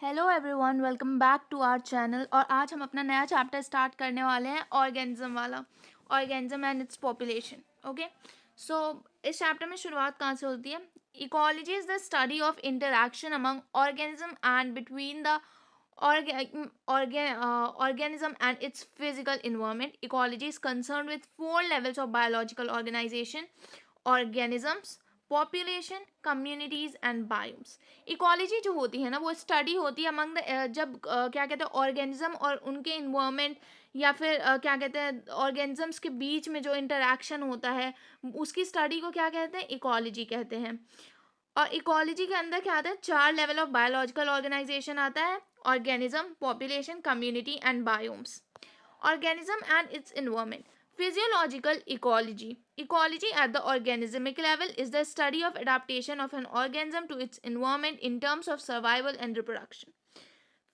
Hello everyone, welcome back to our channel. और आज हम अपना नया चैप्टर स्टार्ट करने वाले हैं ऑर्गेनिज्म वाला, organism and its population. Okay, so इस चैप्टर में शुरुआत कहाँ से होती है? Ecology is the study of interaction among organism and between the organism and its physical environment. Ecology is concerned with four levels of biological organization: organisms, population, communities and biomes. Ecology जो होती है ना, वो study होती है among जब क्या कहते हैं ऑर्गेनिज्म और उनके इन्वायरमेंट, या फिर क्या कहते हैं ऑर्गेनिजम्स के बीच में जो इंटरेक्शन होता है, उसकी स्टडी को क्या कहते हैं? इकोलॉजी कहते हैं। और इकोलॉजी के अंदर क्या आता है? चार लेवल ऑफ बायोलॉजिकल ऑर्गेनाइजेशन आता है: organism, population, community and biomes. Organism and its environment. Physiological ecology. Ecology at the organismic level is the study of adaptation of an organism to its environment in terms of survival and reproduction.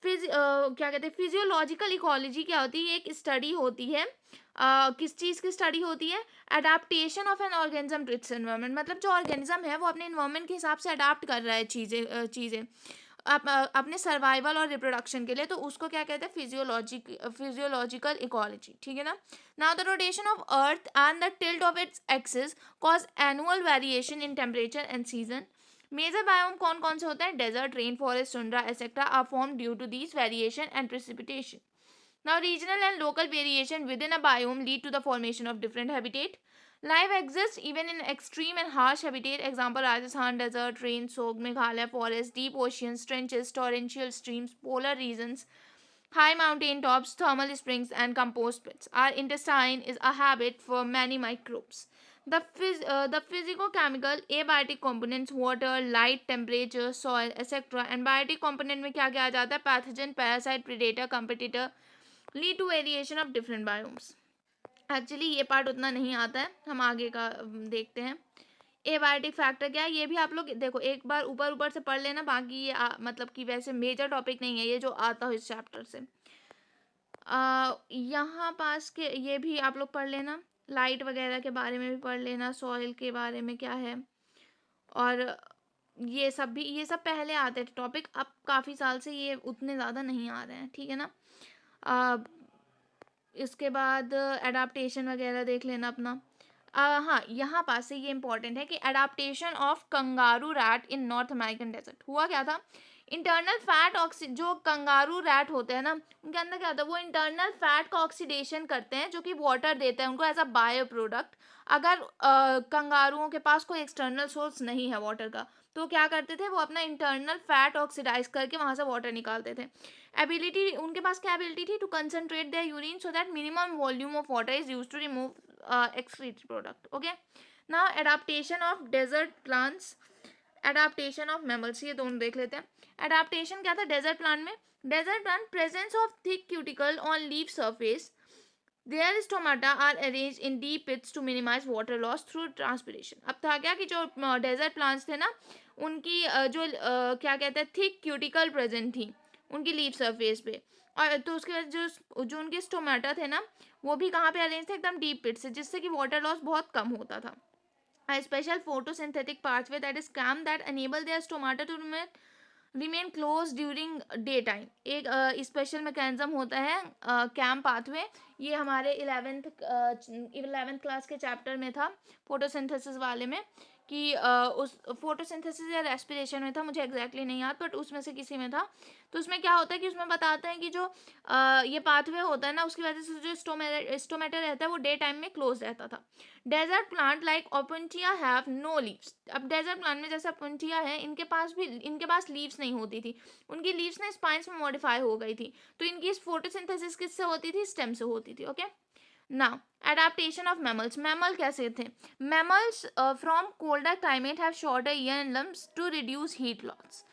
क्या कहते हैं physiological ecology क्या होती है? एक study होती है। किस चीज़ की स्टडी होती है? Adaptation of an organism to its environment. मतलब जो ऑर्गेनिज्म है वो अपने इन्वायरमेंट के हिसाब से अडाप्ट कर रहा है चीज़ें अपने सर्वाइवल और रिप्रोडक्शन के लिए, तो उसको क्या कहते हैं? Physiological ecology. ठीक है ना? Now the rotation of earth and the tilt of its axis cause annual variation in temperature and season. Major biome कौन कौन से होते हैं? Desert, rain forest, tundra etcetera are form due to these variation and precipitation. Now, regional and local variation within a biome lead to the formation of different habitat. Life exists even in extreme and harsh habitat. Example: Rajasthan desert, rain-soaked Meghalaya forest, deep oceans, trenches, torrential streams, polar regions, high mountain tops, thermal springs, and compost pits. Our intestine is a habit for many microbes. The physicochemical abiotic components: water, light, temperature, soil, etc. And biotic component में क्या क्या आ जाता है? Pathogen, parasite, predator, competitor, lead to variation of different biomes. Actually ये part उतना नहीं आता है, हम आगे का देखते हैं। एबायोटिक फैक्टर क्या है ये भी आप लोग देखो, एक बार ऊपर ऊपर से पढ़ लेना, बाकी ये मतलब कि वैसे मेजर टॉपिक नहीं है ये जो आता हो इस चैप्टर से। यहाँ पास के ये भी आप लोग पढ़ लेना, लाइट वगैरह के बारे में भी पढ़ लेना, सॉइल के बारे में क्या है, और ये सब पहले आते थे टॉपिक, अब काफ़ी साल से ये उतने ज़्यादा नहीं आ रहे हैं। ठीक है ना? इसके बाद एडाप्टेशन वगैरह देख लेना अपना। हाँ, यहाँ पास से ये इंपॉर्टेंट है कि adaptation of kangaroo rat in North American desert. हुआ क्या था? इंटरनल फैट जो कंगारू रैट होते हैं ना, उनके अंदर क्या होता है? वो इंटरनल फैट का ऑक्सीडेशन करते हैं, जो कि वाटर देता है उनको एज अ बायो प्रोडक्ट। अगर कंगारुओं के पास कोई एक्सटर्नल सोर्स नहीं है वाटर का, तो क्या करते थे? वो अपना इंटरनल फैट ऑक्सीडाइज करके वहाँ से वाटर निकालते थे। एबिलिटी उनके पास क्या एबिलिटी थी? To concentrate their urine so that minimum volume of water is used to remove excrete product. Okay, now adaptation of desert plants, adaptation of mammals, ये दोनों देख लेते हैं। adaptation क्या था डेजर्ट प्लांट में? Desert plant presence of thick cuticle on leaf surface, their stomata are arranged in deep pits to minimize water loss through transpiration. अब था क्या कि जो डेजर्ट प्लांट्स थे ना, उनकी जो क्या कहते हैं थिक क्यूटिकल प्रेजेंट थी उनकी लीफ सरफेस पे, और तो उसके बाद जो उनके स्टोमेटा थे ना, वो भी कहाँ पे अरेंज थे? एकदम डीप पिट से, जिससे कि वाटर लॉस बहुत कम होता था। A special photosynthetic pathway that is CAM that enable their stomata to remain closed during daytime. एक स्पेशल मैकेनिज्म होता है कैम पाथवे। ये हमारे 11th क्लास के चैप्टर में था, फोटोसिंथेसिस वाले में, कि उस फोटोसिंथेसिस या रेस्पिरेशन में था, मुझे एग्जैक्टली नहीं याद, बट उसमें से किसी में था। तो उसमें क्या होता है कि उसमें बताते हैं कि जो ये पाथवे होता है ना, उसकी वजह से जो स्टोमेटा रहता है वो डे टाइम में क्लोज रहता था। Desert plant like opuntia have no leaves. अब डेजर्ट प्लांट में जैसे ओपुंटिया है, इनके पास लीव्स नहीं होती थी, उनकी लीव्स ना स्पाइन्स में मॉडिफाई हो गई थी, तो इनकी फोटोसिंथेसिस किससे होती थी? स्टेम से होती थी। Okay, now adaptation of mammals. Mammal कैसे थे? Mammals from colder climate have shorter ear and limbs to reduce heat loss.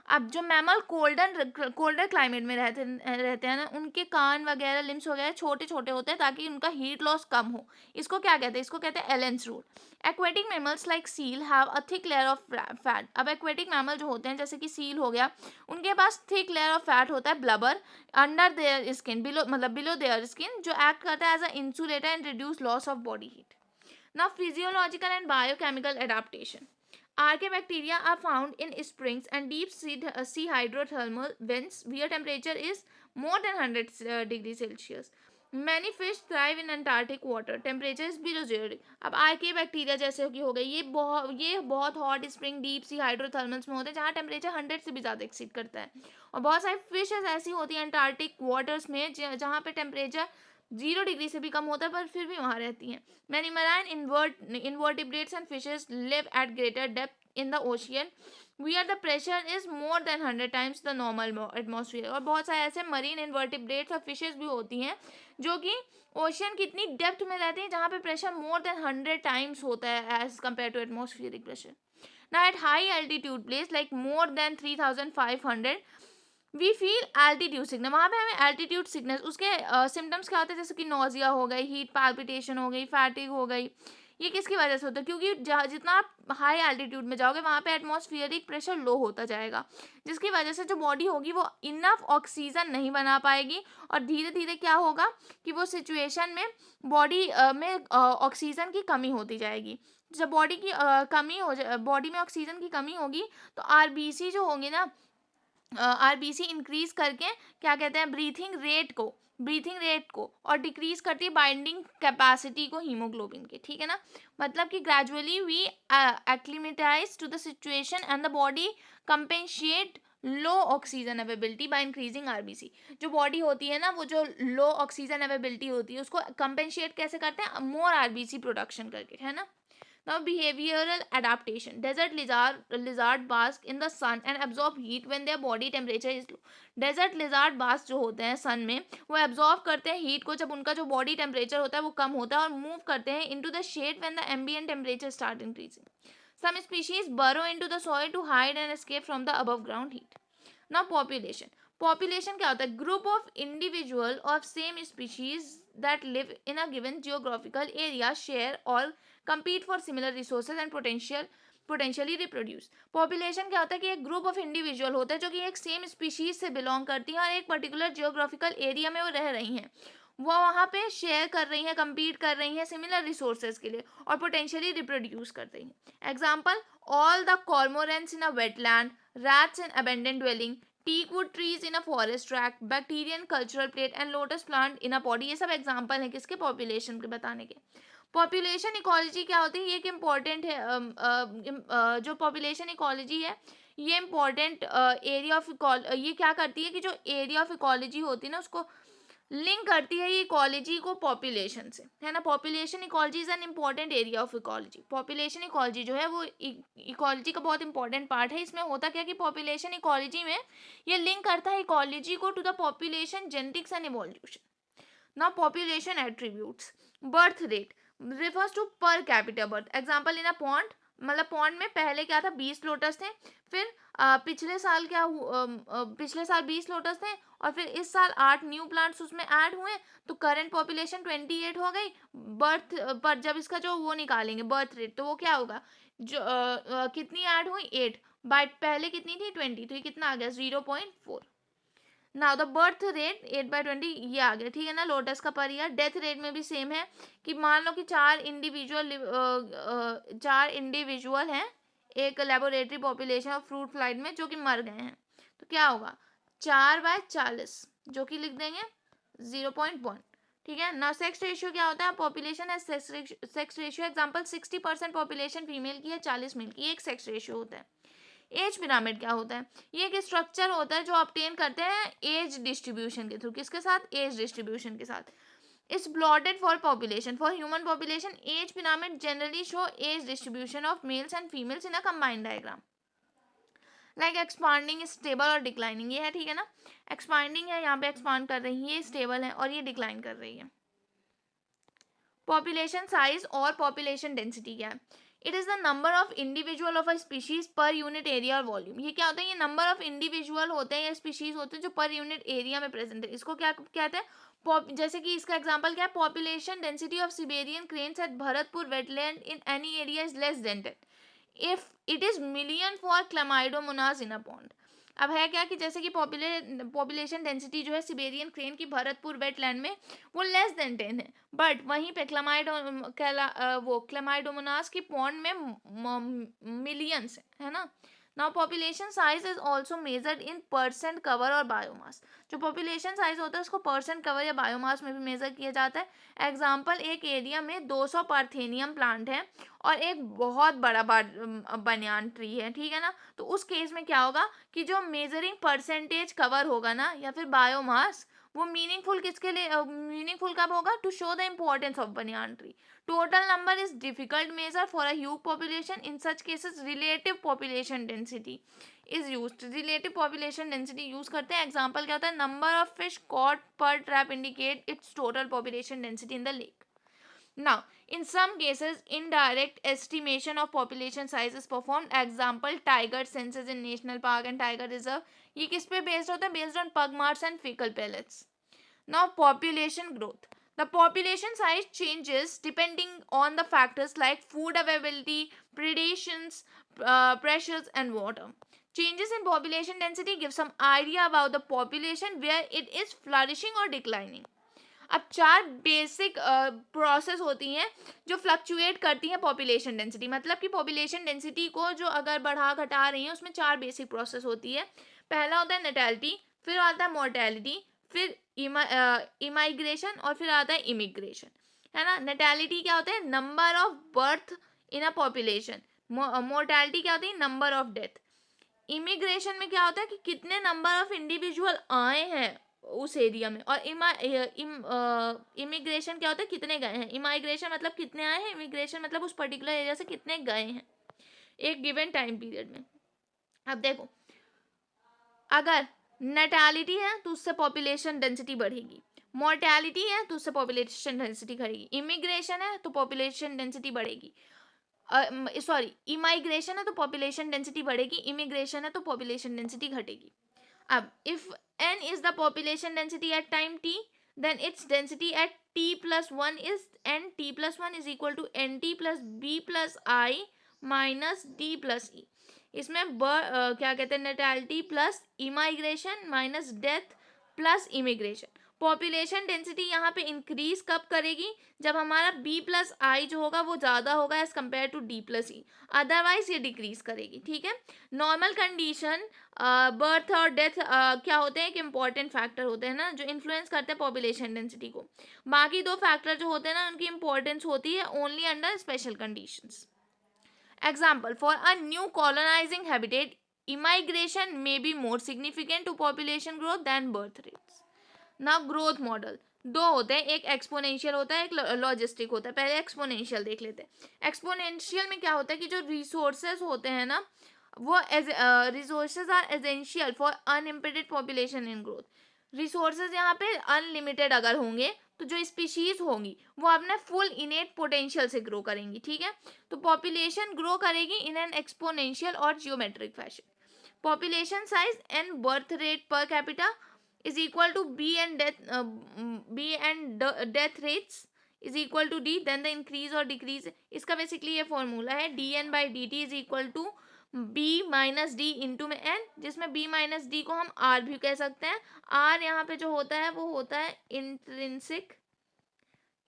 अब जो मैमल कोल्डर क्लाइमेट में रहते हैं ना, उनके कान वगैरह, लिम्स वगैरह छोटे छोटे होते हैं ताकि उनका हीट लॉस कम हो। इसको क्या कहते हैं? इसको कहते हैं Allen's rule. Aquatic mammals like seal have a thick layer of fat. अब एक्वेटिक मैमल जो होते हैं, जैसे कि सील हो गया, उनके पास थिक लेयर ऑफ फैट होता है, blubber, under their skin, below their skin, जो एक्ट करता है as a insulator and reduce loss of body heat. Now physiological and biochemical adaptation. Archaebacteria are found in springs and deep sea hydrothermal vents where temperature is more than 100 degrees Celsius. Many fish thrive in Antarctic water. Temperature is below 0 degree. अब आर्के bacteria जैसे कि हो गए, ये बहुत hot spring deep sea हाइड्रोथर्मल्स में होते हैं जहाँ टेम्परेचर 100 से भी ज़्यादा एक्सीड करता है. और बहुत सारी फिशेज ऐसी होती हैं अंटार्कटिक वाटर्स में जहाँ पे टेम्परेचर 0 डिग्री से भी कम होता है पर फिर भी वहाँ रहती हैं. Many marine invertebrates and fishes live at greater depth in the ocean where the pressure is more than 100 times the normal atmosphere. और बहुत सारे ऐसे मरीन इन्वर्टिब्रेट्स और फिशेज भी होती हैं जो कि ओशियन की इतनी डेप्थ में रहती हैं जहाँ पे प्रेशर मोर देन 100 टाइम्स होता है as compare to atmospheric pressure. Now at high altitude place like more than 3500 we feel altitude sickness. वहाँ पे हमें एल्टीट्यूड सिकनेस उसके सिम्टम्स क्या होते हैं जैसे कि नोजिया हो गई, हीट पाल्पिटेशन हो गई, फैटिग हो गई. ये किसकी वजह से होता है? क्योंकि जितना आप हाई एल्टीट्यूड में जाओगे वहाँ पे एटमॉस्फेरिक प्रेशर लो होता जाएगा जिसकी वजह से जो बॉडी होगी वो इनफ ऑक्सीजन नहीं बना पाएगी और धीरे धीरे क्या होगा कि वो सिचुएशन में बॉडी में ऑक्सीजन की कमी होती जाएगी. जब बॉडी में ऑक्सीजन की कमी होगी तो आरबीसी जो होंगे ना, आरबीसी इंक्रीज करके क्या कहते हैं ब्रीथिंग रेट को और डिक्रीज करती है बाइंडिंग कैपेसिटी को हीमोग्लोबिन के. ठीक है ना. मतलब कि gradually we acclimatize to the situation and the body compensate low oxygen availability by increasing RBC. जो बॉडी होती है ना वो जो लो ऑक्सीजन अवेबिलिटी होती है उसको कंपेंशिएट कैसे करते हैं? मोर आरबीसी प्रोडक्शन करके, है ना. Now behavioral adaptation. Desert lizard bask in the sun and absorb heat when their body temperature is low. Desert lizard bask जो होते हैं सन में वो absorb करते हैं हीट को जब उनका जो बॉडी टेम्परेचर होता है वो कम होता है और मूव करते हैं into the shade when the ambient temperature start increasing. Some species burrow into the soil to hide and escape from the above ground heat. Now population. Population क्या होता है? Group of individual of same species that live in a given geographical area share or compete for similar resources and potentially reproduce. Population क्या होता है कि एक group of individual होता है जो कि एक सेम स्पीशीज से बिलोंग करती हैं और एक पर्टिकुलर जियोग्राफिकल एरिया में वो रह रही हैं. वो वहाँ पे शेयर कर रही हैं, compete कर रही हैं सिमिलर रिसोर्सेज के लिए और पोटेंशियली रिप्रोड्यूस कर रही हैं. Example, all the cormorants in a wetland, rats in abandoned dwelling, teakwood trees in a forest tract, bacterian cultural plate and lotus plant in a pond. ये सब एग्जाम्पल हैं किसके? पॉपुलेशन के बताने के. पॉपुलेशन इकोलॉजी क्या होती है? ये एक इम्पॉर्टेंट है. जो पॉपुलेशन इकोलॉजी है ये इम्पॉर्टेंट एरिया ऑफ ये क्या करती है कि जो एरिया ऑफ इकोलॉजी होती है ना उसको लिंक करती है ये इकोलॉजी को पॉपुलेशन से, है ना. Population ecology is an important area of ecology. Population ecology जो है वो इकोलॉजी का बहुत इंपॉर्टेंट पार्ट है. इसमें होता क्या कि पॉपुलेशन इकोलॉजी में ये लिंक करता है इकोलॉजी को to the population genetics and evolution. Now population attributes. Birth rate refers to per capita birth. Example in a pond, मतलब पॉन्ड में पहले क्या था? 20 लोटस थे. फिर पिछले साल 20 लोटस थे और फिर इस साल 8 न्यू प्लांट्स उसमें ऐड हुए तो करंट पॉपुलेशन 28 हो गई. बर्थ पर जब इसका जो वो निकालेंगे बर्थ रेट तो वो क्या होगा? जो कितनी ऐड हुई? 8 बाय पहले कितनी थी? 20. तो ये कितना आ गया? 0.4. नाउ द बर्थ रेट 8/20 ये आ गया. ठीक है ना. लोटस का पर ईयर. डेथ रेट में भी सेम है कि मान लो कि चार इंडिविजुअल हैं एक laboratory population of fruit flight में जो कि मर गए हैं तो क्या होगा? 4/40 जो कि लिख देंगे 0.1. ठीक है ना. सेक्स रेशियो क्या होता है? पॉपुलेशन है sex ratio. Example 60% population female की है, 40 मेल की. एक सेक्स रेशियो होता है. एज पिरामिड क्या होता है? ये एक स्ट्रक्चर होता है जो ऑब्टेन करते हैं एज डिस्ट्रीब्यूशन के थ्रू. किसके साथ? एज डिस्ट्रीब्यूशन के साथ. It's plotted for population. For human population age pyramid generally show age distribution of males and females in a combined diagram. Like expanding, stable और डिक्लाइनिंग. ये है. ठीक है ना. एक्सपांडिंग है, यहाँ पे एक्सपांड कर रही है, ये स्टेबल है और ये डिक्लाइन कर रही है. पॉपुलेशन साइज और पॉपुलेशन डेंसिटी क्या है? It is the number of individual of a species per unit area और वॉल्यूम. ये क्या होता है? ये नंबर ऑफ इंडिविजुअल होते हैं या स्पीशीज होते हैं जो पर यूनिट एरिया में प्रेजेंट है. इसको क्या कहते हैं? जैसे कि इसका एग्जांपल क्या है? Population density of Siberian cranes at Bharatpur wetland in any area is less than 10 if it is million for chlamydomonas in a pond. अब है क्या कि जैसे कि पॉपुलेशन डेंसिटी जो है सिबेरियन क्रेन की भरतपुर वेटलैंड में वो लेस देन 10 है, बट वहीं पे क्लेमाइडोमोनास की पॉन्ड में मिलियंस है ना. Now population size is also measured in percent cover और बायोमास. जो पॉपुलेशन साइज होता है उसको परसेंट कवर या बायोमास में भी मेजर किया जाता है. एग्जाम्पल, एक एरिया में 200 पार्थेनियम प्लांट है और एक बहुत बड़ा बनियान ट्री है, ठीक है ना. तो उस केस में क्या होगा कि जो मेजरिंग परसेंटेज कवर होगा ना या फिर बायोमास, वो मीनिंगफुल किसके लिए मीनिंगफुल कब होगा? To show the importance of banyan tree. Total number is difficult measure for a huge population. In such cases relative population density is used. Relative population density use करते हैं. Example क्या होता है? Number of fish caught per trap indicate its total population density in the lake. Now, in some cases, indirect estimation of population size is performed. Example, tiger census in national park and tiger reserve. ये किस पे based होता है? Based on pug marks and fecal pellets. Now, population growth. The population size changes depending on the factors like food availability, predations, pressures, and water. Changes in population density give some idea about the population where it is flourishing or declining. अब 4 basic process होती हैं जो fluctuate करती हैं population density. मतलब कि population density को जो अगर बढ़ा घटा रही हैं उसमें 4 बेसिक प्रोसेस होती है. पहला होता है नेटैलिटी, फिर आता है मोर्टेलिटी, फिर इमाइग्रेशन और फिर आता है इमिग्रेशन, है ना. नेटैलिटी क्या होता है? Number of birth in a population. Mortality क्या होती है? Number of death. इमिग्रेशन में क्या होता है कि कितने नंबर ऑफ इंडिविजुअल आए हैं उस एरिया में. और इमिग्रेशन क्या होता है? कितने गए हैं. इमाइग्रेशन मतलब कितने आए हैं, इमिग्रेशन मतलब उस पर्टिकुलर एरिया से कितने गए हैं एक गिवन टाइम पीरियड में. अब देखो, अगर नेटैलिटी है तो उससे पॉपुलेशन डेंसिटी बढ़ेगी, मोर्टेलिटी है तो उससे पॉपुलेशन डेंसिटी घटेगी, इमिग्रेशन है तो पॉपुलेशन डेंसिटी बढ़ेगी, सॉरी इमाइग्रेशन है तो पॉपुलेशन डेंसिटी बढ़ेगी, इमिग्रेशन है तो पॉपुलेशन डेंसिटी घटेगी. अब if n is the population density at time t, then its density at t plus 1 is n t plus 1 is equal to nt plus b plus I minus d plus e. इसमें क्या कहते हैं? Natality plus immigration minus death plus immigration. Population density यहाँ पे increase कब करेगी? जब हमारा b प्लस आई जो होगा वो ज़्यादा होगा as compare to d plus E. Otherwise ये डिक्रीज करेगी, ठीक है. नॉर्मल कंडीशन, बर्थ और डेथ क्या होते हैं? एक इंपॉर्टेंट फैक्टर होते हैं ना जो इन्फ्लुएंस करते हैं पॉपुलेशन डेंसिटी को. बाकी 2 फैक्टर जो होते हैं ना उनकी इंपॉर्टेंस होती है only under special conditions. Example, for a new colonizing habitat, immigration may be more significant to population growth than birth rates. Now, growth model. 2 होते हैं, एक एक्सपोनेंशियल होता है, एक लॉजिस्टिक होता है. पहले एक्सपोनेंशियल देख लेते हैं. एक्सपोनेंशियल में क्या होता है कि जो रिसोर्सेज होते हैं ना वो resources are essential for unimpeded population in growth. Resources यहाँ पे अनलिमिटेड अगर होंगे तो जो स्पीशीज होंगी वो अपने फुल इनेट पोटेंशियल से ग्रो करेंगी, ठीक है. तो पॉपुलेशन ग्रो करेगी इन एन एक्सपोनेंशियल और geometric fashion. Population size and birth rate per capita is equal to b and death rates is equal to d, then the increase or decrease. इसका basically ये formula है dn by dt is equal to b minus D into में n, जिसमें b minus D को हम r भी कह सकते हैं. r यहाँ पे जो होता है वो होता है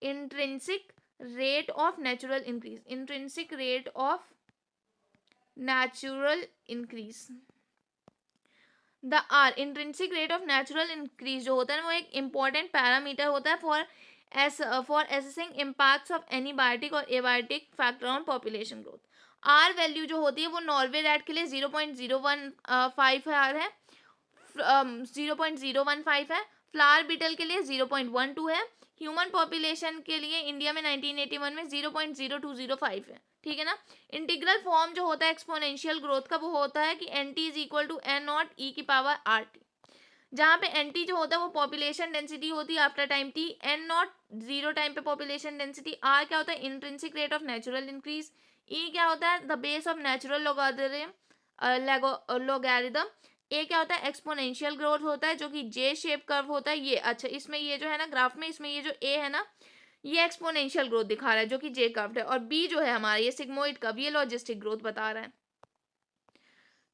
intrinsic rate of natural increase. Intrinsic rate of natural increase. The R intrinsic rate of natural increase जो होता है ना वो एक इंपॉर्टेंट पैरामीटर होता है for assessing impacts of any biotic और abiotic factor on population growth. R value जो होती है वो नॉर्वे रैट के लिए 0.015 है, 0.015 है. फ्लावर बीटल के लिए 0.12 है. ह्यूमन पॉपुलेशन के लिए इंडिया में 1981 में 0.0205 है, ठीक है ना. इंटीग्रल फॉर्म जो होता है एक्सपोनेंशियल ग्रोथ का वो होता है कि N T is equal to N not E की पावर आर टी, जहाँ पे एन टी जो होता है वो पॉपुलेशन डेंसिटी होती है after time T, N not 0 time पे पॉपुलेशन डेंसिटी, आर क्या होता है? Intrinsic rate of natural increase, E क्या होता है? The base of natural logarithm, A क्या होता है? एक्सपोनेंशियल ग्रोथ होता है जो कि जे शेप कर्व होता है. ये अच्छा, इसमें ये जो है ना ग्राफ में, इसमें ये जो ए है ना ये एक्सपोनेंशियल ग्रोथ दिखा रहा है जो कि जे कर्व है, और बी जो है हमारा ये सिग्मोइड कर्व, ये लॉजिस्टिक ग्रोथ बता रहा है,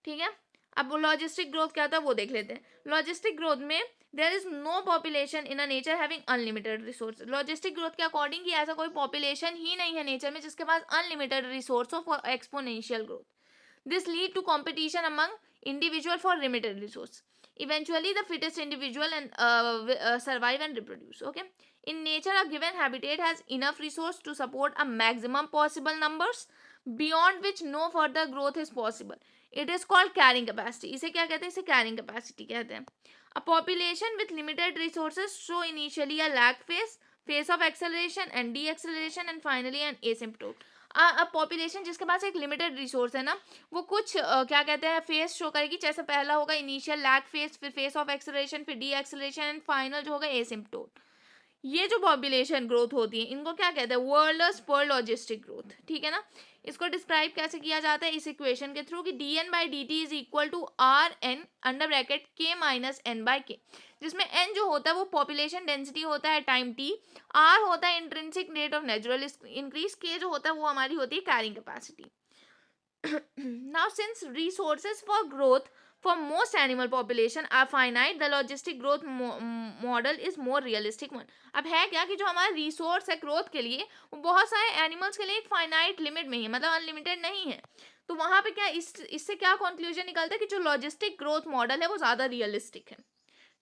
ठीक है. अब लॉजिस्टिक ग्रोथ क्या था वो देख लेते हैं. लॉजिस्टिक ग्रोथ में there is no population in a nature having unlimited resource. Logistic growth के अकॉर्डिंग कि ऐसा कोई पॉपुलेशन ही नहीं है नेचर में जिसके पास अनलिमिटेड रिसोर्स हो for exponential growth. This lead to competition among individual for limited resource. Eventually, the fittest individual and survive and reproduce. Okay. In nature, a given habitat has enough resource to support a maximum possible numbers, beyond which no further growth is possible. It is called carrying capacity. इसे क्या कहते हैं? इसे carrying capacity कहते हैं. A population with limited resources show initially a lag phase, phase of acceleration and deceleration, and finally an asymptote. अब population जिसके पास एक लिमिटेड रिसोर्स है ना, वो कुछ क्या कहते हैं फेस शो करेगी. जैसे पहला होगा इनिशियल लैग फेस, फिर फेस ऑफ एक्सेलरेशन, फिर डी एक्सेलरेशन, एंड फाइनल जो होगा एसिम्प्टोट. ये जो पॉपुलेशन ग्रोथ होती है इनको क्या कहते हैं? Verhulst Pearl logistic growth. ठीक है ना. इसको डिस्क्राइब कैसे किया जाता है? इस इक्वेशन के थ्रू कि D N by D T is equal to R N under bracket K minus N by K, जिसमें एन जो होता है वो पॉपुलेशन डेंसिटी होता है टाइम टी, आर होता है intrinsic rate of natural increase, के जो होता है वो हमारी होती है carrying capacity. Now, since resources for growth for most animal population are finite, the logistic growth model is more realistic one. अब है क्या कि जो हमारा रिसोर्स है ग्रोथ के लिए वो बहुत सारे एनिमल्स के लिए एक फाइनाइट लिमिट में ही है, मतलब अनलिमिटेड नहीं है. तो वहां पे क्या इससे क्या कंक्लूजन निकलता है कि जो लॉजिस्टिक ग्रोथ मॉडल है वो ज्यादा रियलिस्टिक है.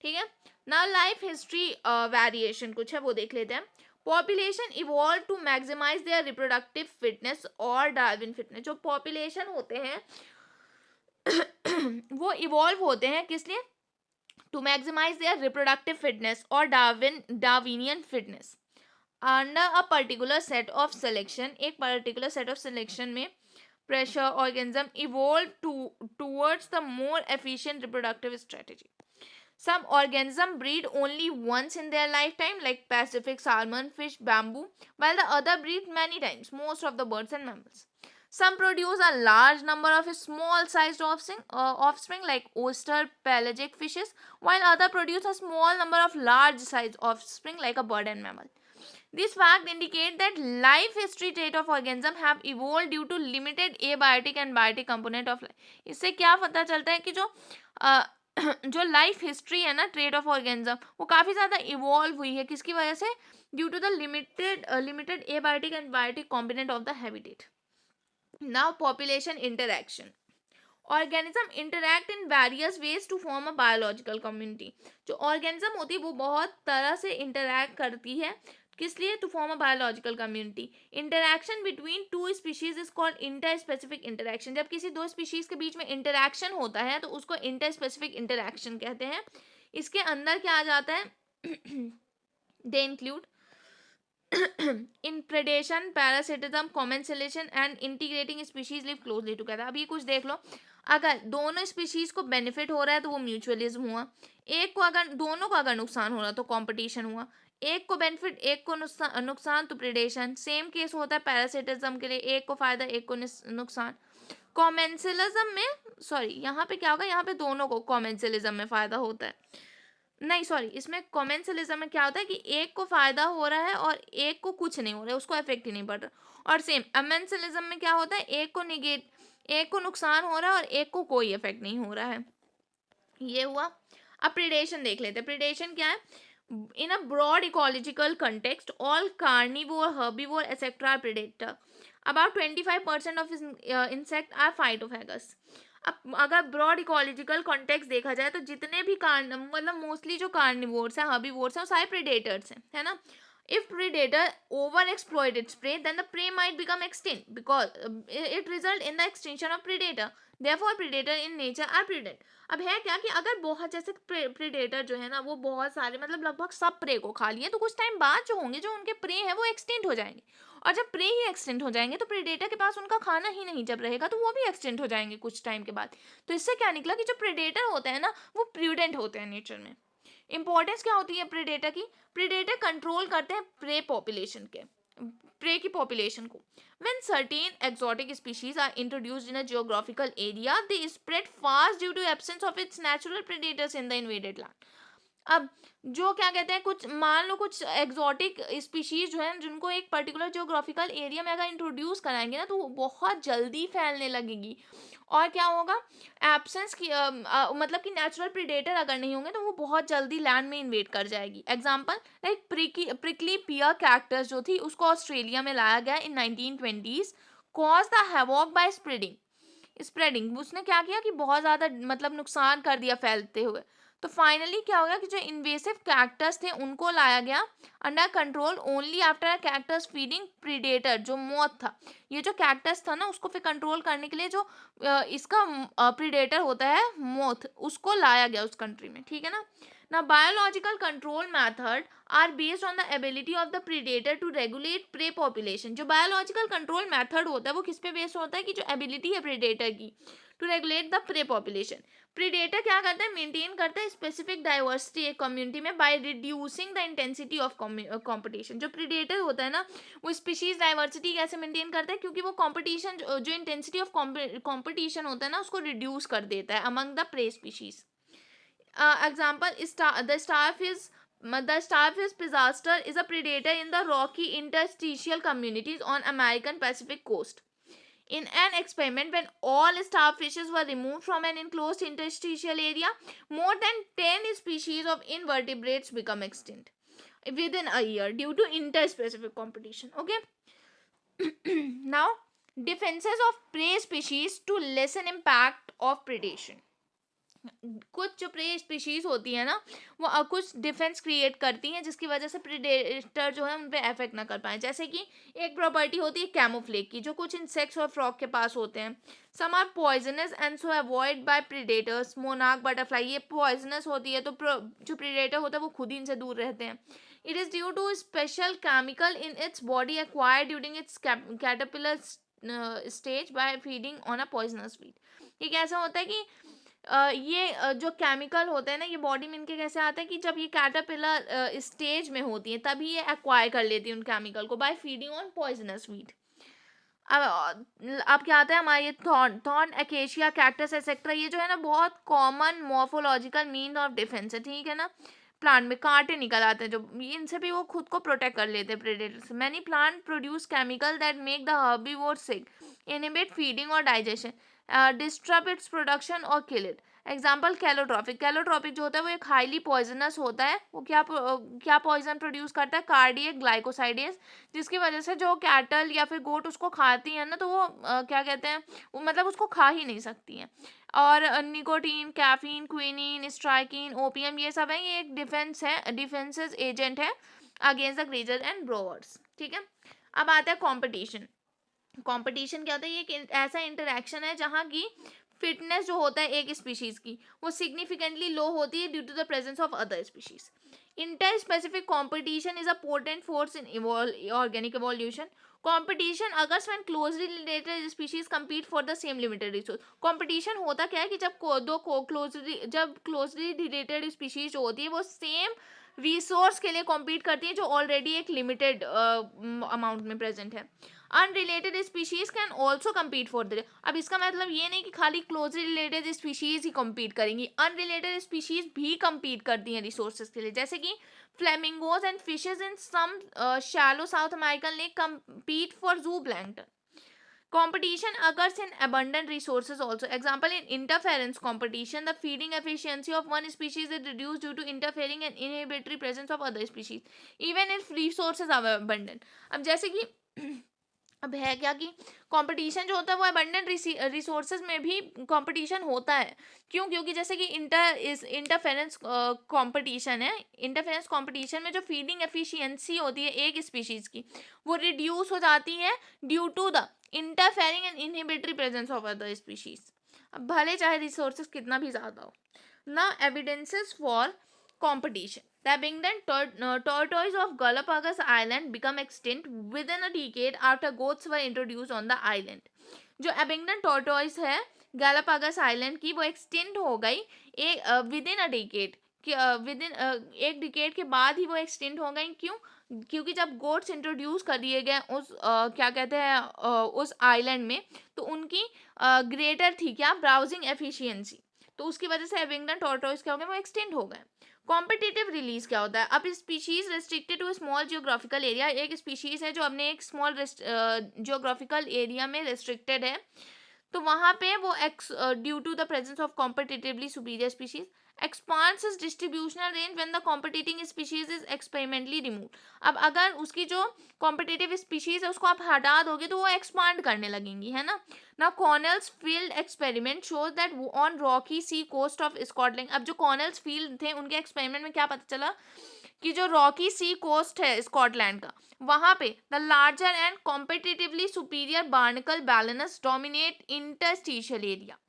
ठीक है. नाउ लाइफ हिस्ट्री वेरिएशन कुछ है वो देख लेते हैं. Population evolve to maximize their reproductive fitness और डार्विन फिटनेस. जो पॉपुलेशन होते हैं वो इवॉल्व होते हैं किस लिए? To maximize their reproductive fitness और Darwinian fitness under a particular set of selection. एक पर्टिकुलर सेट ऑफ सिलेक्शन में pressure organism evolve towards the more efficient reproductive strategy. Some organisms breed only once in their lifetime, like Pacific salmon, fish, bamboo, while the other breed many times, most of the birds and mammals. Some produce a large number of small-sized offspring like oyster, pelagic fishes, while others produce a small number of large-sized offspring like a bird and mammal. This fact indicate that life history trait of organism have evolved due to limited abiotic and biotic component of life. इससे क्या पता चलता है कि जो life history है ना trade off organism वो काफ़ी ज़्यादा इवॉल्व हुई है. किसकी वजह से? Due to the limited abiotic and biotic component of the habitat. Now population interaction. Organism interact in various ways to form a biological community. जो ऑर्गेनिज्म होती है वो बहुत तरह से इंटरैक्ट करती है. किस लिए? To form a biological community. Interaction between two species is called interspecific interaction. जब किसी दो स्पीशीज के बीच में इंटरैक्शन होता है तो उसको इंटर स्पेसिफिक इंटरैक्शन कहते हैं. इसके अंदर क्या आ जाता है? They include in predation, parasitism, commensalism and integrating species live closely together. अब ये कुछ देख लो. अगर दोनों स्पीशीज को बेनिफिट हो रहा है तो वो म्यूचुअलिज्म हुआ. एक को अगर दोनों को अगर नुकसान हो रहा तो कंपटीशन हुआ. एक को बेनिफिट एक को नुकसान तो प्रेडेशन. सेम केस होता है पैरासिटिज्म के लिए, एक को फायदा एक को नुकसान. कॉमेंसलिज्म में यहाँ पे क्या होगा? यहाँ पे दोनों को कॉमेंसलिज्म में फायदा होता है. नहीं इसमें कॉमेंसलिज्म में क्या होता है कि एक को फायदा हो रहा है और एक को कुछ नहीं हो रहा है, उसको इफेक्ट ही नहीं पड़ रहा. और सेम अमेंसलिज्म में क्या होता है? एक को नुकसान हो रहा है और एक को कोई इफेक्ट नहीं हो रहा है. ये हुआ. अब प्रेडेशन देख लेते हैं. प्रेडेशन क्या है? In a broad ecological context, all carnivore, herbivore, etc. are predator. About 25% of insect are phytophagous. अब अगर ब्रॉड इकोलॉजिकल कॉन्टेक्स्ट देखा जाए तो जितने भी मतलब मोस्टली जो कार्निवोर्स हैं, हर्बीवोर्स हैं, वो सारे प्रेडेटर्स हैं, है ना. If predator overexploit its prey, then the prey might become extinct because it result in the extinction of predator. Therefore, predator in nature are predator. अब है क्या कि अगर बहुत जैसे प्रेडेटर जो है ना वो बहुत सारे मतलब लगभग सब प्रे को खा लिए तो कुछ टाइम बाद जो होंगे जो उनके प्रे हैं वो एक्सटिंक्ट हो जाएंगे. और जब प्रे ही एक्सटिंक्ट हो जाएंगे तो प्रेडेटर के पास उनका खाना ही नहीं जब रहेगा तो वो भी एक्सटिंक्ट हो जाएंगे कुछ टाइम के बाद. तो इससे क्या निकला कि जो प्रेडेटर होते हैं ना वो प्रूडेंट होते हैं नेचर में. इंपॉर्टेंस क्या होती है प्रेडेटर की? प्रेडेटर कंट्रोल करते हैं प्रे की पॉपुलेशन को. When certain exotic species are introduced in a geographical area, they spread fast due to absence of its natural predators in the invaded land. अब जो क्या कहते हैं, कुछ मान लो कुछ एग्जॉटिक स्पीशीज जो है जिनको एक पर्टिकुलर जियोग्राफिकल एरिया में अगर इंट्रोड्यूस कराएंगे ना, तो वो बहुत जल्दी फैलने लगेगी। और क्या होगा, एब्सेंस की मतलब कि नेचुरल प्रीडेटर अगर नहीं होंगे तो वो बहुत जल्दी लैंड में इन्वेट कर जाएगी। Example like prickly pear cactus जो थी उसको ऑस्ट्रेलिया में लाया गया in 1920s, cause the havoc by spreading उसने क्या किया कि बहुत ज़्यादा मतलब नुकसान कर दिया फैलते हुए। तो फाइनली क्या हो गया कि जो इन्वेसिव कैक्टस थे उनको लाया गया under control only after a cactus feeding predator जो मोथ था। ये जो कैक्टस था ना उसको फिर कंट्रोल करने के लिए जो इसका प्रीडेटर होता है मोथ, उसको लाया गया उस कंट्री में, ठीक है ना। ना biological control method are based on the ability of the predator to regulate prey population. जो बायोलॉजिकल कंट्रोल मेथड होता है वो किस पे बेस्ड होता है कि जो एबिलिटी है प्रीडेटर की to regulate the prey population. Predator क्या करता है, मेंटेन करता है स्पेसिफिक डाइवर्सिटी एक कम्युनिटी में by reducing the intensity of competition. जो प्रीडेटर होता है ना वो स्पीशीज डाइवर्सिटी कैसे मेंटेन करता है, क्योंकि वो कंपटीशन जो इंटेंसिटी ऑफ कंपटीशन होता है ना उसको रिड्यूस कर देता है among the prey species. Example, the starfish disaster is a predator in the rocky interstitial communities on American Pacific coast. In an experiment, when all starfishes were removed from an enclosed interstitial area, more than 10 species of invertebrates become extinct within a year due to interspecific competition. Okay. Now, defenses of prey species to lessen impact of predation. कुछ जो pray species होती है ना वो कुछ defence create करती हैं जिसकी वजह से प्रेडेटर जो है उन पे अफेक्ट ना कर पाए। जैसे कि एक प्रॉपर्टी होती है कैमोफ्लेज की जो कुछ इंसेक्ट्स और फ्रॉग के पास होते हैं। Some are poisonous and so avoid by predators. Monarch butterfly ये पॉइजनस होती है तो जो प्रीडेटर होता है वो खुद ही इनसे दूर रहते हैं। It is due to special chemical in its body acquired during its caterpillar stage by feeding on a poisonous weed. ये कैसा होता है कि ये जो केमिकल होते हैं ना ये बॉडी में इनके कैसे आते हैं कि जब ये कैटरपिलर स्टेज में होती है तभी ये एक्वायर कर लेती है उन केमिकल को by feeding on poisonous weed. अब क्या आता है हमारे थॉर्न एकेशिया कैक्टस एक्सेट्रा, ये जो है ना बहुत common morphological mean of defence है, ठीक है ना। प्लांट में कांटे निकल आते हैं जो इनसे भी वो खुद को प्रोटेक्ट कर लेते हैं प्रेडेटर से। Many plant produce chemical that make the herbivore sick, inhibit feeding और डाइजेशन, डिस्टर्ब इट्स प्रोडक्शन और किल इट। एग्जाम्पल कैलोट्रॉपिक। कैलोट्रॉपिक जो होता है वो एक हाईली पॉइजनस होता है। वो क्या पॉइजन प्रोड्यूस करता है, कार्डियक ग्लाइकोसाइडेस, जिसकी वजह से जो कैटल या फिर गोट उसको खाती है ना तो वो क्या कहते हैं वो मतलब उसको खा ही नहीं सकती हैं। और nicotine, caffeine, quinine, strychnine, opium ये सब है, ये एक डिफेंसेस एजेंट है अगेंस्ट द ग्रेजर एंड ब्रोवर्स, ठीक है। अब आता है कॉम्पिटिशन। कंपटीशन क्या होता है, ये एक ऐसा इंटरेक्शन है जहाँ की फिटनेस जो होता है एक स्पीशीज की वो सिग्निफिकेंटली लो होती है due to the presence of other species. Interspecific competition is a potent force in organic evolution. Competition occurs when closely related species compete for the same limited resource. Competition होता क्या है कि जब closely related species जो होती है वो same resource के लिए कॉम्पीट करती है जो ऑलरेडी एक लिमिटेड अमाउंट में प्रेजेंट है। Unrelated species can also compete for the. अब इसका मतलब ये नहीं कि खाली क्लोजली रिलेटेड स्पीशीज ही कम्पीट करेंगी, अनरिलेटेड स्पीशीज भी कम्पीट करती हैं रिसोर्सेज के लिए। जैसे कि flamingos and fishes in some shallow South American lake compete for zooplankton. Competition occurs in abundant resources also. Example, in interference competition, the feeding efficiency of one species is reduced due to interfering and inhibitory presence of other species, even if resources are abundant. अब जैसे कि अब है क्या कि competition जो होता है वो अबंडेंट रिसोर्सेज में भी कंपटीशन होता है। क्यों? क्योंकि जैसे कि इंटरफेरेंस कंपटीशन है। इंटरफेरेंस कंपटीशन में जो फीडिंग एफिशिएंसी होती है एक स्पीशीज की वो रिड्यूस हो जाती है due to the interfering and inhibitory presence of other species. अब भले चाहे रिसोर्सेज कितना भी ज़्यादा हो ना। Evidences for competition. The Abingdon tortoise of Galapagos Island become extinct within a decade after goats were introduced on the island. जो Abingdon tortoise है Galapagos Island की वो extinct हो गई within a decade विदिन एक डिकेड के बाद ही वो एक्सटेंड हो गई। क्यों? क्योंकि जब गोट्स इंट्रोड्यूस कर दिए गए उस क्या कहते हैं उस आइलैंड में तो उनकी ग्रेटर थी क्या ब्राउजिंग एफिशिएंसी, तो उसकी वजह से एबिंगडन टॉर्टोइस क्या हो गए वो एक्सटेंड हो गए। कॉम्पिटिटिव रिलीज क्या होता है? अब species restricted to small geographical area, एक स्पीशीज है जो अपने एक स्मॉल जियोग्राफिकल एरिया में रेस्ट्रिक्टेड है, तो वहां पे वो due to the presence of competitively superior species expands its distributional range when the competing species is experimentally removed. अब अगर उसकी जो competitive species है उसको आप हटा दोगे तो वो expand करने लगेंगी, है ना. Now Cornell's field experiment shows that on rocky sea coast of Scotland, अब जो Cornell's field थे उनके experiment में क्या पता चला कि जो रॉकी सी कोस्ट है स्कॉटलैंड का, वहां पे the larger and competitively superior barnacle balanus dominate intertidal area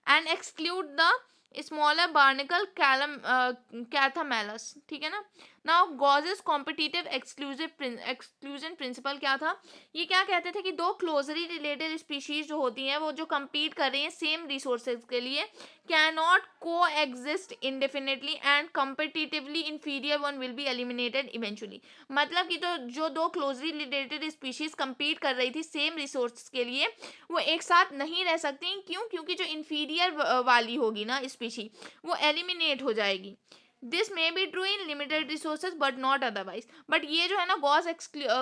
and exclude the smaller barnacle chthamalus. ठीक है ना. Now Gause's competitive exclusion principle क्या था? ये क्या कहते थे कि दो क्लोजली रिलेटेड स्पीशीज जो होती हैं वो जो compete कर रही हैं सेम रिसोर्सेज के लिए कैनॉट को exist indefinitely and competitively inferior one will be eliminated eventually. मतलब कि तो जो दो क्लोजली रिलेटेड स्पीशीज compete कर रही थी सेम रिसोर्स के लिए वो एक साथ नहीं रह सकती. क्यों? क्योंकि जो इंफीरियर वाली होगी ना स्पीशी वो एलिमिनेट हो जाएगी. This may be true in limited resources but not otherwise. But ये जो है ना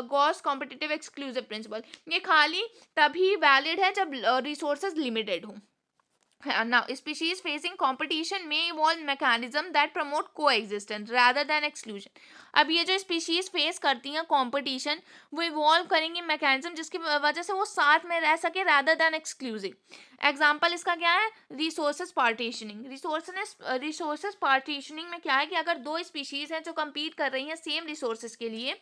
गॉस कॉम्पिटिटिव एक्सक्लूसिव प्रिंसिपल, ये खाली तभी वैलिड है जब रिसोर्सेज लिमिटेड हो. Now, species facing competition may evolve mechanism that promote coexistence rather than exclusion. अब ये जो species face करती हैं competition, वो evolve करेंगी mechanism जिसकी वजह से वो साथ में रह सके rather than exclusive. Example इसका क्या है? Resources partitioning. Resources partitioning में क्या है कि अगर दो species हैं जो compete कर रही हैं same resources के लिए,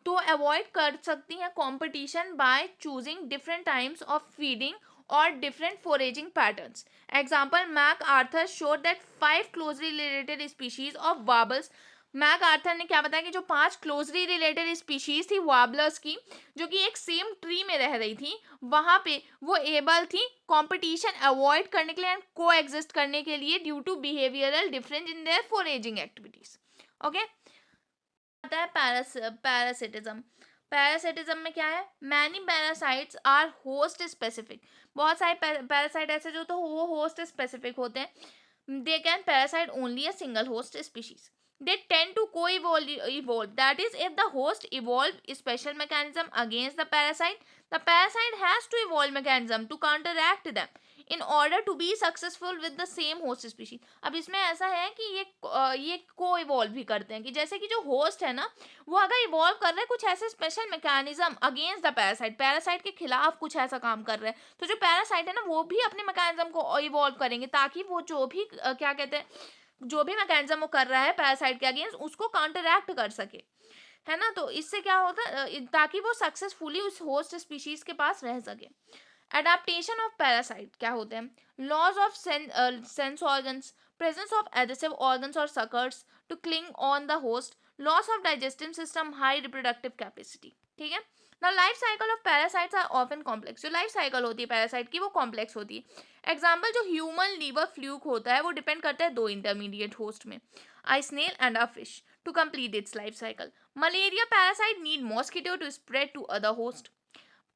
तो avoid कर सकती हैं competition by choosing different times of feeding or different foraging patterns. Example, MacArthur showed that 5 closely related species of warblers. MacArthur ने क्या बताया कि जो 5 क्लोजली रिलेटेड स्पीशीज थी वार्बलर्स की जो कि एक सेम ट्री में रह रही थी, वहां पे वो एबल थी कंपटीशन अवॉइड करने के लिए एंड को एग्जिस्ट करने के लिए due to behavioural difference in their foraging activities. Okay. आता है पैरासिटिज्म. पैरासिटिज्म में क्या है? Many parasites are host specific. बहुत सारे पैरासाइट ऐसे जो तो वो होस्ट स्पेसिफिक होते हैं. They can parasite only a single host species. They tend to co-evolve. That is, if the host evolve special mechanism against the parasite has to evolve mechanism to counteract them in order to be successful with the same host species. अब इसमें ऐसा है कि ये co-evolve भी करते हैं कि जैसे कि जो host है ना वो अगर evolve कर रहे हैं कुछ ऐसे special mechanism against the parasite के खिलाफ कुछ ऐसा काम कर रहे हैं, तो जो parasite है ना वो भी अपने mechanism को evolve करेंगे ताकि वो जो भी क्या कहते हैं जो भी मैकेनिज्म वो कर रहा है पैरासाइट के अगेंस्ट उसको काउंटरैक्ट कर सके, है ना. तो इससे क्या होता है ताकि वो सक्सेसफुली उस होस्ट स्पीशीज के पास रह सके. एडाप्टेशन ऑफ पैरासाइट क्या होते हैं? Loss of sense organs, presence of adhesive organs और suckers to cling on the host, loss of digestive system, high reproductive capacity. ठीक है. Now life cycle of parasites are often complex. जो life cycle होती है parasite की वो complex होती है. एग्जाम्पल जो ह्यूमन लीवर फ्लूक होता है वो डिपेंड करता है दो इंटरमीडिएट होस्ट में, a snail and a fish, to complete its life cycle. Malaria parasite need mosquito to spread to other host.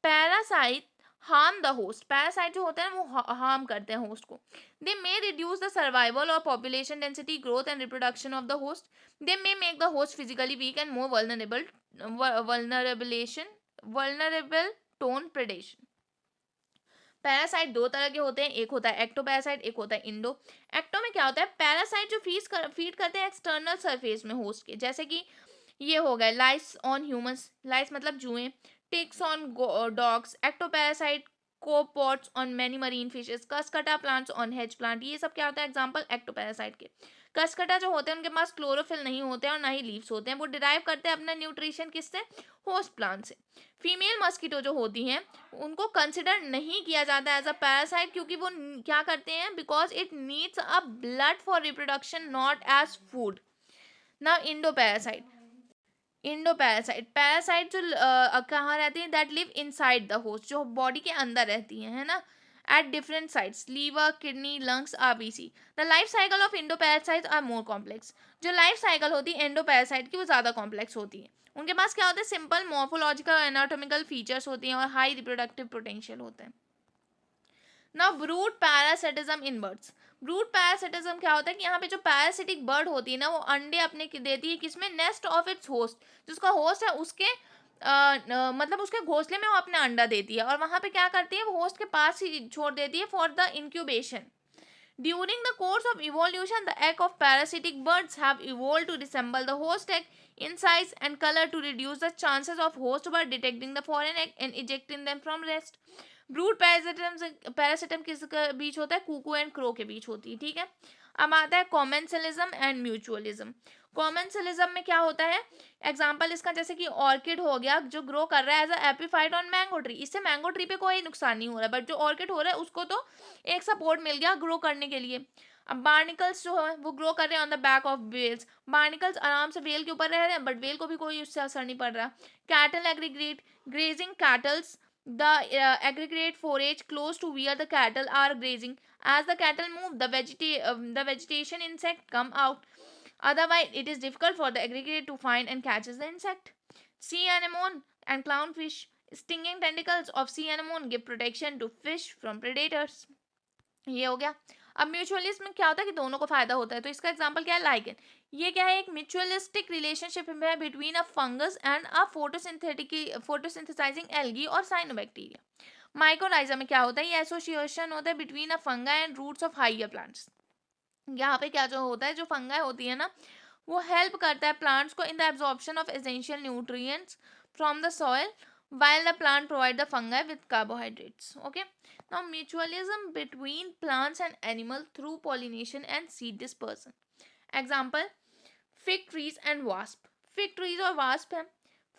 Parasite harm the host. Parasite जो होते हैं वो harm करते हैं host को. They may reduce the survival or population density, growth and reproduction of the host. They may make the host physically weak and more vulnerable to predation. Parasite दो तरह के होते हैं, एक होता है एक्टो पैरासाइट, एक होता है इंडो. एक्टो में क्या होता है? पैरासाइट जो फीड करते हैं एक्सटर्नल सरफेस में होस्ट के, जैसे कि ये हो गए लाइस ऑन ह्यूमंस, लाइस मतलब जुएं, ticks on dogs. Ectoparasite copepods on many marine fishes, Cuscuta plants on hedge plant. ये सब क्या होता है? एग्जांपल एक्टो पैरासाइट के. कस्कटा जो होते हैं उनके पास क्लोरोफिल नहीं होते हैं और ना ही लीव्स होते हैं, वो डिराइव करते हैं अपना न्यूट्रिशन किससे? होस्ट प्लांट से. फीमेल मस्कीटो जो होती हैं उनको कंसिडर नहीं किया जाता एज अ पैरासाइट क्योंकि वो क्या करते हैं? Because it needs a blood for reproduction not as food. ना इंडो पैरासाइट पैरासाइट जो कहाँ रहती है? That live inside the host, जो बॉडी के अंदर रहती है ना, at different sites, liver, kidney, lungs, RBC. The life cycle of endoparasites are more complex. जो लाइफ साइकिल होती है एंडोपैरासाइट की वो ज़्यादा कॉम्प्लेक्स होती है. उनके पास क्या होता है? सिंपल मॉर्फोलॉजिकल एनाटॉमिकल फीचर्स होती हैं और हाई रिप्रोडक्टिव पोटेंशियल होते हैं. Now brood parasitism in birds. Brood parasitism क्या होता है कि यहाँ पे जो पैरासिटिक बर्ड होती है ना वो अंडे अपने देती है किसमें, नेस्ट ऑफ इट्स होस्ट, जिसका होस्ट है उसके मतलब उसके घोंसले में वो अपना अंडा देती है और वहां पे क्या करती है वो होस्ट के पास ही छोड़ देती है for the incubation. During the course of evolution, the egg of parasitic birds have evolved to resemble the host egg in size and color to reduce the chances of host bird detecting the foreign egg and ejecting them from nest. Brood parasitism किसके बीच होता है, cuckoo and crow के बीच होती है. ठीक है, अब आता है कॉमेंसलिज्म एंड म्यूचुअलिज्म. कॉमेंसलिज्म में क्या होता है, एग्जाम्पल इसका जैसे कि ऑर्किड हो गया जो ग्रो कर रहा है as a epiphyte on mango tree, इससे मैंगो ट्री पे कोई नुकसान नहीं हो रहा है, बट जो ऑर्किड हो रहा है उसको तो एक सपोर्ट मिल गया ग्रो करने के लिए. अब बार्निकल्स जो है वो ग्रो कर रहे हैं on the back of whales, barnacles आराम से वेल के ऊपर रह रहे हैं बट वेल को भी कोई उससे असर नहीं पड़ रहा. Cattle aggregate, grazing kettles, the aggregate forage close to where the cattle are grazing. As the cattle move, the vegetation insect come out. Otherwise, it is difficult for the aggregate to find and catches the insect. Sea anemone and clownfish. Stinging tentacles of sea anemone give protection to fish from predators. ये हो गया. अब mutualism में क्या होता है कि दोनों को फायदा होता है, तो इसका एग्जांपल क्या है, लाइकेन. ये क्या है, एक म्यूचुअलिस्टिक रिलेशनशिप है between a fungus and a photosynthesising algae और साइनोबैक्टीरिया. माइकोराइजा में क्या होता है, ये एसोसिएशन होता है between a fungi and roots of higher plants. यहाँ पे क्या जो होता है, जो फंगा होती है ना वो हेल्प करता है प्लांट्स को in the absorption of essential nutrients from the soil while the plant provide the fungi with carbohydrates. Okay, now mutualism between plants and animals through pollination and seed dispersion. Example, fig trees and wasp. Fig trees और wasp है.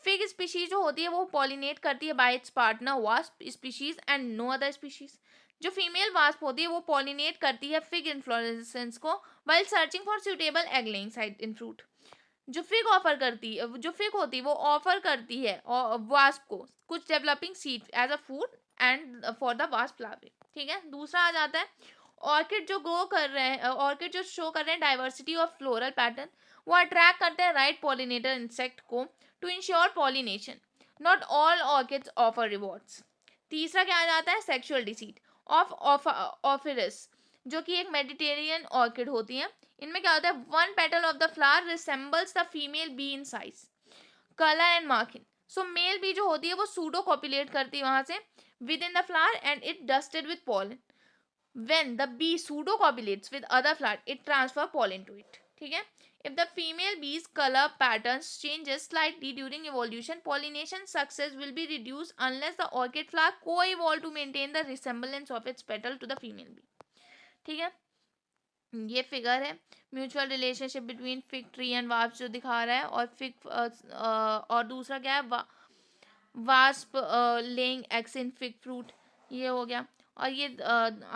Fig species जो होती है वो pollinate करती है by its partner wasp species and no other species. जो female wasp होती है वो pollinate करती है फिग इन्फ्लोरेसेंस को while searching for suitable egg laying site in fruit. जो फिग ऑफर करती है, जो फिग होती है वो ऑफर करती है वास्प को कुछ developing seed as a food and for the wasp larvae. ठीक है, दूसरा आ जाता है ऑर्किड जो ग्रो कर रहे हैं, ऑर्किड जो शो कर रहे हैं डाइवर्सिटी ऑफ फ्लोरल पैटर्न, वो अट्रैक्ट करते हैं राइट पॉलिनेटर इंसेक्ट को to ensure pollination. Not all orchids offer rewards. तीसरा क्या आ जाता है, सेक्सुअल डिसीट ऑफ ऑफिरस, जो कि एक मेडिटेरियन ऑर्किड होती है. इनमें क्या होता है, one petal of the flower resembles the female bee in size, colour and marking. So male bee जो होती है वो सूडो कॉपुलेट करती है वहां से with in the flower and it dusted with pollen. When the bee pseudocopulates with other flower it transfer pollen to it. ठीक है, if the female bee's color patterns changes slightly during evolution, pollination success will be reduced unless the orchid flower co-evolve to maintain the resemblance of its petal to the female bee. ठीक है, ये figure है mutual relationship between fig tree and wasp जो दिखा रहा है, और fig और दूसरा क्या है, wasp laying eggs in fig fruit, ये हो गया. और ये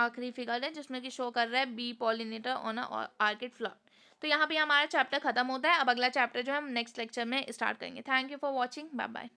आखिरी फिगर है जिसमें कि शो कर रहा है bee pollinator on a orchid flower. तो यहाँ पे हमारा चैप्टर खत्म होता है. अब अगला चैप्टर जो है हम नेक्स्ट लेक्चर में स्टार्ट करेंगे. Thank you for watching, bye bye.